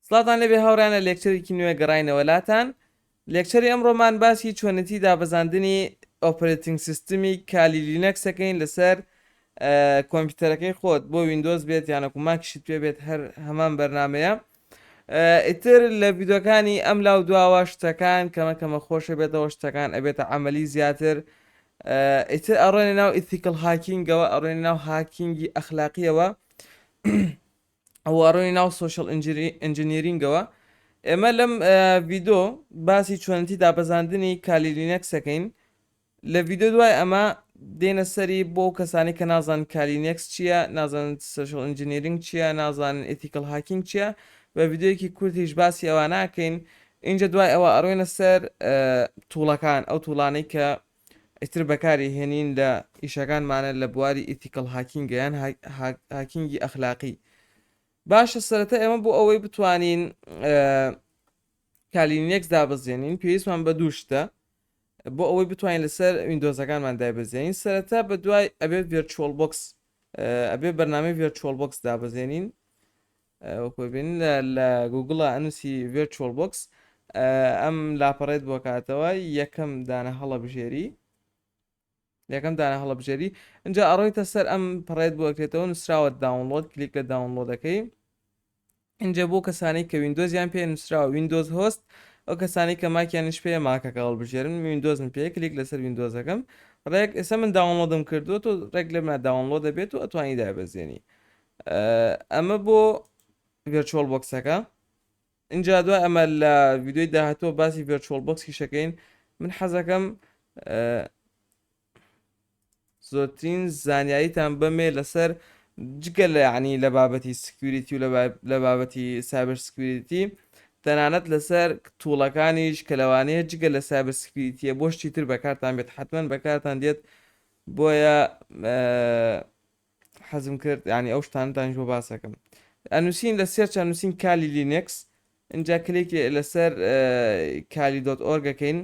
سڵاتان لەبێ هاوڕیانە لێکچەرێکی نوێ گەڕاینەوە لاتان. لێکچەری ئەمڕۆمان باسی چۆنەتی دابەزاندنی ئۆپرێتینگ سیستمی کالی لینەکسەکەین لەسەر کۆمپیوتەرەکەی خۆت بۆ ویندۆز بێت یانەکو ماکیشت پێ بێت هەر هەمان بەرنمەیە. ئیتر لە ڤیدۆکانی ئەم لاو دواوە شتەکان کەمە خۆشە بێتەوە شتەکان ئەبێتە عملی زیاتر. ئیتر ئەڕێنە ناو ئیتیکل هاکینگەوە ئەڕێنە ناو هاکینگی ئەخلاقیەوە ئەو ئەڕۆی ناو سوۆشل ئنجینیرینگەوە. ئێمە لەم ڤیدۆ باسی چۆنەتی دابەزاندنی کالی لینەکسەکەین. لە ڤیدۆ دوای ئەمە دێنە سەری بۆ کەسانی کە نازان کالینێکس چییە، نازان سوشل ئنجینیرینگ چییە، نازانن ئێتیکل هاکینگ چییە، بە ڤیددیوەیەکی کورتیش باسی ئەوە ناکەین. اینجا دوای ئەوە ئەڕۆینە سەر تووڵەکان ئەو تووڵانەی کە ئیتر بەکاری هێنین لە ئیشەکانمانە لە بواری ئیتیکل هاکینگیان هاکینگی ئەخلاقی. باشە سەرەتا ئێمە بۆ ئەوەی بتوانین کالینێکس دابەزێنین پێویستمان بە دوو شتە بۆ ئەوەی بتوانین لەسەر ویندۆزەکانمان دابەزێنین. سەرەتا بە دوای ئەبێت ڤێرچوەڵ بۆکس ئەبێ بەرنامەی ڤێرچوەڵ بۆکس دابەزێنین. وەکوبین لە گوگڵە ئەنووسی ڤێرچوەڵ بۆکس ئەم لاپەڕێت بۆ کاتەوە یەکەم دانە هەڵە بژێری اینجا ئەڕۆیتە سەر ئەم پڕێت بۆکرێتەوە نووسراوە داونلۆد کلیک لە داونلۆدەکەی. اینجا بۆ کەسانی کە ویندۆزیان پێ نووسراوە ویندۆز هۆست ئەو کەسانی کە ماکیانش پێ ماکەکە هەڵبژێرن ویندۆزم پێ کلیک لەسەر ویندۆزەکەم ڕێک ئێستا من داونلۆدم کردووە و ڕێک لە داونلۆد دەبێت و ئەتوانی دابەزێنی. ئەمە بۆ ڤێرچوەڵ بۆکسەکە. اینجا دوای ئەمە لە ڤیدۆی داهاتوە باسی ڤێرچوەڵ بۆکسی شەکەین. من حەزەکەم زۆرترین زانیاریتان بەمێ لەسەر جگە لە عنی لە بابەتی سکیوریتی و لە بابەتی سایبەر سکیوریتی تەنانەت لەسەر تووڵەکانیش کە لەوانەیە جگە لە سایبەر سکیوریتیە بۆ شتی تر بەکارتان بێت حتمما بەکارتان دێت بۆیە حەزم کرد ینی ئەو شتانتانش بۆ باسەکەم. ئەنووسین لە سێرچ ئەنووسین کالی لینەکس اینجا کلیک لەسەر کالی.org-ەکەین.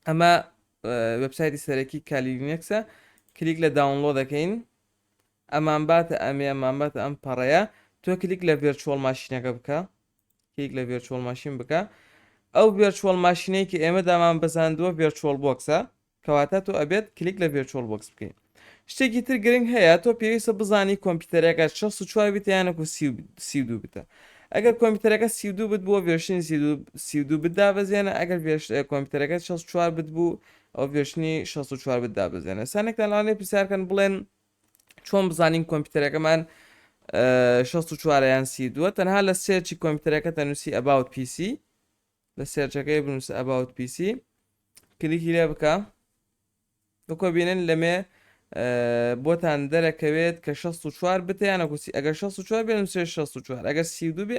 ئەمە وبسایتی سەرەکی کالی لینەکسە کلیک لە داونلۆد دەکەین. ئەمان باتە ئەمان باتە ئەم پەڕەیە تۆ کلیک لە ڤێرچوەڵ ماشینەکە بکە کلیک لە ڤێرچوەڵ ماشین بکە. ئەو ڤێرچوەڵ ماشینەی کە ئێمە دامان بەزاندووە ڤێرچوەڵ بۆکسە کەواتە تۆ ئەبێت کلیک لە ڤێرچوەڵ بۆکس بکەین. شتێکی تر گرنگ هەیە تۆ پێویستە بزانی کۆمپیوتەرەکە 64 بیتە یانەکو 32 بتە. ئەگەر کۆمپیوتەرەکە 32 بت بووە ڤێرشنی 32 بت دابەزێنە ئەگەر کۆمپیوتەرەکە 64 بت بوو ئەو ڤێرشنی 64 بت دابەزێنە. سانێکتان لەوانەیە پرسیارکەن بڵێن چۆن بزانین کۆمپیوتەرەکەمان 64 یان 32 تەنها لە سێرچی کۆمپیوتەرەکە تەنووسی about PC لە سێرچەکەی بنووسە about PC کلیکی لێ بکە بکۆ بینن لەمێ بۆتان دەرەکەوێت کە 64 بتە یانەکوسی ئەگەر 64 بێ نووسێ 64 ئەگەر 32 بێ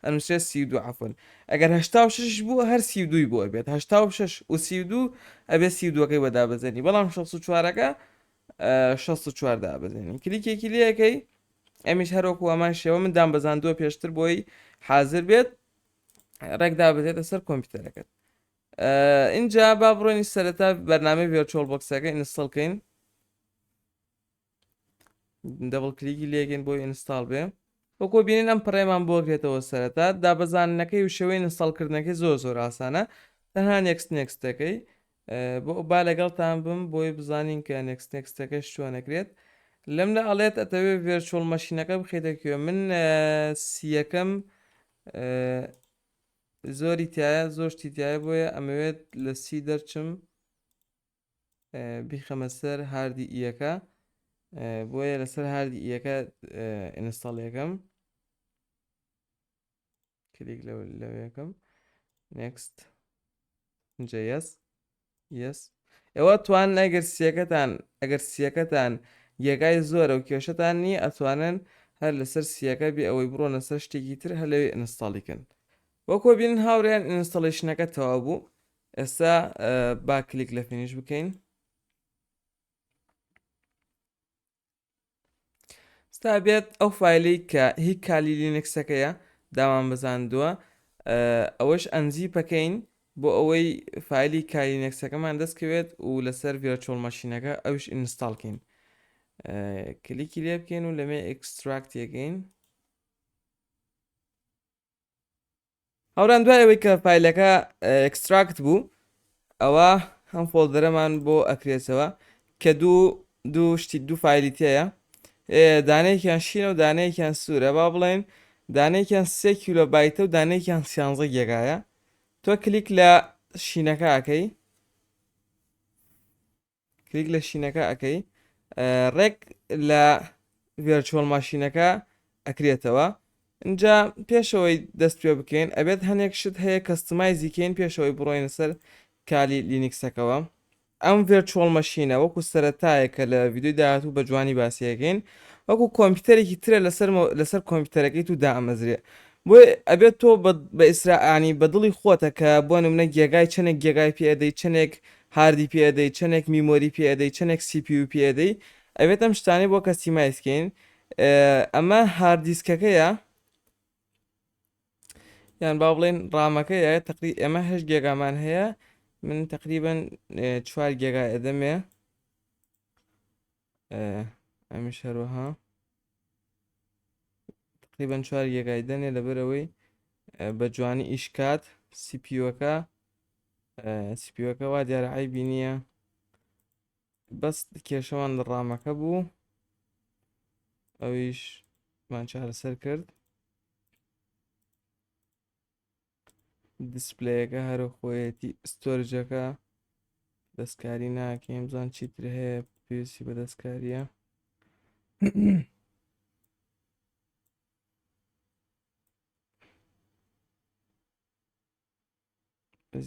ئەنووسێ 32 عەفوەن ئەگەر 86 بوو هەر 32 بۆ بێت 86 و 32 ئەبێ 32ەکەی بەدابەزێنی بەڵام 64ەکە 64 دابەزێنین کلیکێکی لەکەی. ئەمیش هەروەکو ئەمان شێوە من دام بەزاندووە پێشتر بۆی حاضر بێت ڕێک دابەزێتە سەر کۆمپیوتەرەکەت. اینجا با بڕۆینی سەرەتا بەرنامەی ڤێرچوەڵ بۆکسەکە ئینستاڵکەین دەبڵ کلیکی لێگەین بۆی ئینستاڵ بێ. وەکۆ بینین ئەم پڕێمان بۆگرێتەوە سەرەتا دابەزانەکەی و شێوەی ئینستاڵکردنەکەی زۆر ئاسانە تەنها نێکستەکەی بۆ با لەگەڵتان بم بۆی بزانین کە نێکستەکەش چۆنەکرێت. لەم لە ئەڵێت ئەتەوێ ڤێرچوەڵ ماشینەکە بخێتەکوێ من سیەکەم زۆری تایە زۆشتی تایە بۆیە ئەمەوێت لە سی دەرچم بیخەمە سەر هاردی ئیەکە بۆیە لەسەر هاردی ئیەکە ئینستاڵ یەکەم کلیک لەوەکەم نێکست اینجا یەس ئێوە توان ئەگەر سیەکەتان یەکای زۆرە و کێشەتان نی ئەتوانن هەر لەسەر سیەکە بێ ئەوەی بڕۆنە سەر شتێکی تر هە لەوێ ئینستاڵیکن. وەکۆ بینن هاوڕێیان ئینستاڵیشنەکە تەواو بوو. ئێستا با کلیک لە فینیش بکەین. ستا بێت ئەو فایلی کە هیچ کالی لینەکسەکەیە دامان بەزاندووە ئەوەش ئەنزیپەکەین بۆ ئەوەی فایلی کالینەکسەکەمان دەستکەوێت و لەسەر ڤێرچوەڵ ماشینەکە ئەوش ئینستاڵکەین کلیکی لێ بکەین و لەمێ ئەکستراکت یەکەین هەوران دوای ئەوەی کە فیلەکە ئەکستراکت بوو ئەوە هەم فۆلدەرەمان بۆ ئەکرێتەوە کە دوو شتی دوو فیلی تەیە دانەیەکیان شینە و دانەیەکیان سوورە با بڵێن دانەیەکیان 3 کیلۆ بایتە و دانەیەکیان 13 گێگایە تۆ کلیک لە شینەکە ئەەکەی کلیک لە شینەکە ئەەکەی ڕێک لە ڤێرچۆڵ ماشینەکە ئەکرێتەوە اینجا پێشەوەی دەست پێ بکەین ئەبێت هەنێک شت هەیە کەستمایزیکەین پێشەوەی بڕۆینە سەر کالی لینکسەکەەوە ئەم ڤێرچۆڵ مەشینە وەکو سەرەتایە کە لە ڤیددیوی داهاتوو بە جوانی باسیەکەین وەکو کۆمپیوتەرێکی ترە لەسەر کۆمپیوتەرەکەی تو دامەزرێ بۆ ئەبێت تۆ بە ئیسراعانی بە دڵی خۆتە کە بۆ نمونە گێگای چەندێک گێگای پێدەی چەندێک هاردی پێدەی چەندێک میمۆری پێدەی چەندێک CPU پێدەی ئەبێت ئەم شتانی بۆ کەستیمایزکەین ئەمە هاردیسکەکەیە یان با بڵێن ڕامەکەیە تقری ئەمە هەش گێگامان هەیە من تقریبا 4 گێگا ئەدەمێ ئەمیش هەروەها تقریبا 4 گێگای دەنێ لەبەرەوەی بە جوانی ئیشکات سیپیۆکە وا دیارە عیبی نییە بەس کێشەوان لە ڕامەکە بوو ئەویش مان چارەسەر کرد دیسپلەیەکە هەرە خۆیەتی ستۆرجەکە دەستکاری ناکەیم بزان چیتر هەیە پێویستی بە دەستکاریە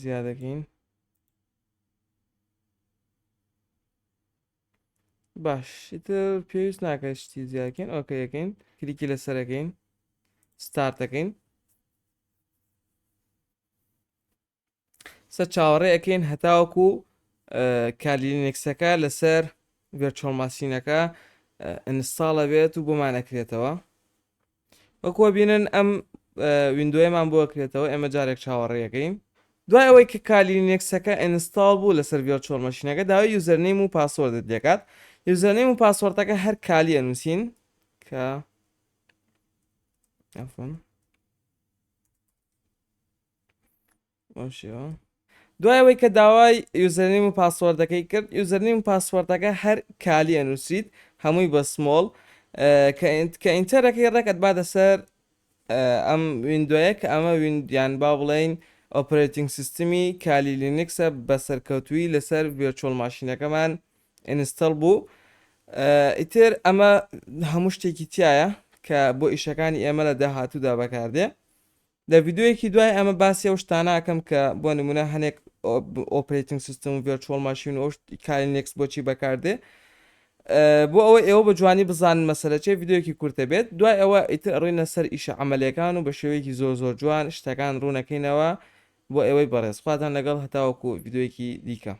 زیادەکەین باش ئیتر پێویست ناکات شتی زیادکەین ئۆکەیەکەین کلیکی لەسەرەکەین ستارتەکەین سەر چاوەڕێ ئەەکەین هەتاوەکو کالینکسەکە لەسەر ڤێرچۆڵ ماشینەکە ئینستاڵە بێت و بۆمان ئەکرێتەوە وەکوە بینن ئەم ویندۆیەمان بۆ ئەکرێتەوە ئێمە جارێک چاوەڕێەکەین دوای ئەوەی کە کالینکسەکە ئینستاڵ بوو لەسەر ڤێرچۆڵ ماشینەکە داوای یوزەرنیم و پاسوەردت دەکات یوزەرنیم و پاسوەردەکە هەر کالی ئەنووسین کە شێوە دوایەوەی کە داوای یوزەرنیم و پاسوەردەکەی کرد یوزەرنیم و پاسوەردەکە هەر کالی ئەنووسیت هەمووی بە سمۆڵ کە ئینتەرەکەی ڕێکت با دەسەر ئەم ویندۆیە کە ئەمە ویندیان با بڵێن ئۆپرێتینگ سیستمی کالی لینکسە بە سەرکەوتووی لەسەر ڤێرچۆڵ ماشینەکەمان ئینستەڵ بوو ئیتر ئەمە هەموو شتێکی تایە کە بۆ ئیشەکانی ئێمە لە داهاتوودا بەکاردێ لە ڤیددیوەیەکی دوای ئەمە باسی ئەو شتاناکەم کە بۆ نمونە هەنێک ئۆپرێتینگ سیستم و ڤێرچۆڵ ماشین و کالینکس بۆچی بەکاردێ بۆ ئەوە ئێوە بە جوانی بزانن مەسەرەچێ ڤیددیوەیەکی کورتە بێت دوای ئەوە ئیتر ڕووینە سەر ئیشە عملیەکان و بە شێوەیەکی زۆر جوان شتەکان ڕوونەکەینەوە بۆ ئێوەی بەڕێز خواتان لەگەڵ هەتاوەکو ڤیددیوەیەکی دیکە